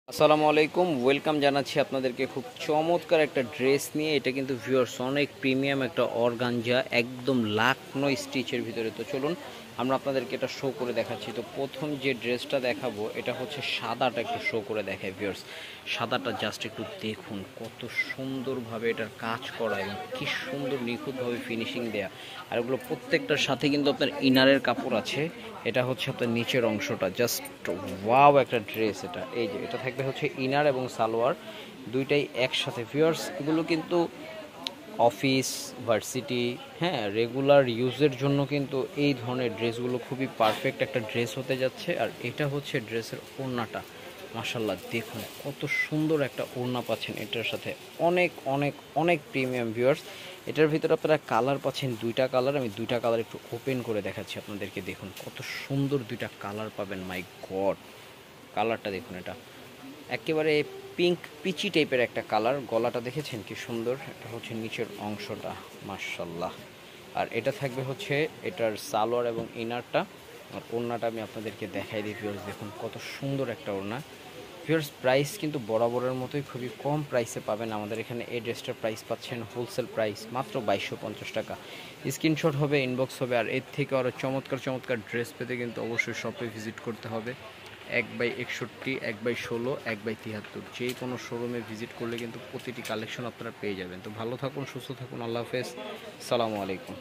আসসালামু আলাইকুম, ওয়েলকাম জানাচ্ছি আপনাদেরকে খুব চমৎকার একটা ড্রেস নিয়ে। এটা কিন্তু ভিউয়ার্স অনেক প্রিমিয়াম একটা অর্গানজা, একদম লাকনো স্টিচের ভিতরে। তো চলুন আমরা আপনাদেরকে এটা শো করে দেখাচ্ছি। তো প্রথম যে ড্রেসটা দেখাবো এটা হচ্ছে সাদাটা, একটু শো করে দেখায় ভিউয়ার্স। সাদাটা জাস্ট একটু দেখুন কত সুন্দরভাবে এটার কাজ করা এবং কি সুন্দর নিখুঁতভাবে ফিনিশিং দেয়া। আর ওগুলো প্রত্যেকটার সাথে কিন্তু আপনার ইনারের কাপড় আছে। এটা হচ্ছে আপনার নিচের অংশটা, জাস্ট ওয়াও একটা ড্রেস এটা। এই যে এটা থাকবে হচ্ছে ইনার এবং সালোয়ার দুইটাই একসাথে। ভিউয়ার্স এগুলো কিন্তু অফিস, ভার্সিটি, হ্যাঁ, রেগুলার ইউজের জন্য কিন্তু এই ধরনের ড্রেসগুলো খুবই পারফেক্ট একটা ড্রেস হতে যাচ্ছে। আর এটা হচ্ছে ড্রেসের ওড়নাটা, মাশাল্লাহ দেখুন কত সুন্দর একটা ওড়না পাচ্ছেন এটার সাথে। অনেক অনেক অনেক প্রিমিয়াম ভিউয়ার্স। এটার ভিতরে আপনারা কালার পাচ্ছেন দুইটা কালার। আমি দুইটা কালার একটু ওপেন করে দেখাচ্ছি আপনাদেরকে। দেখুন কত সুন্দর দুইটা কালার পাবেন। মাই গড, কালারটা দেখুন, এটা একেবারে পিঙ্ক পিচি টাইপের একটা কালার। গলাটা দেখেছেন কি সুন্দর, এটা হচ্ছে নিচের অংশটা, মাশাল্লাহ। আর এটা থাকবে হচ্ছে এটার সালোয়ার এবং ইনারটা। আর ওড়নাটা আমি আপনাদেরকে দেখাই দিই ভিউয়ার্স, দেখুন কত সুন্দর একটা ওড়না। ভিউয়ার্স প্রাইস কিন্তু বরাবরের মতোই খুবই কম প্রাইসে পাবেন আমাদের এখানে। এই ড্রেসটার প্রাইস পাচ্ছেন হোলসেল প্রাইস মাত্র 2250 টাকা। স্ক্রিনশট হবে, ইনবক্স হবে। আর এর থেকে আরও চমৎকার চমৎকার ড্রেস পেতে কিন্তু অবশ্যই শপে ভিজিট করতে হবে। 1/61, 1/16, 1/73 যে কোনো শোরুমে ভিজিট করলে কিন্তু প্রতিটি কালেকশন আপনারা পেয়ে যাবেন। তো ভালো থাকুন, সুস্থ থাকুন, আল্লাহ হাফেজ, সালামু আলাইকুম।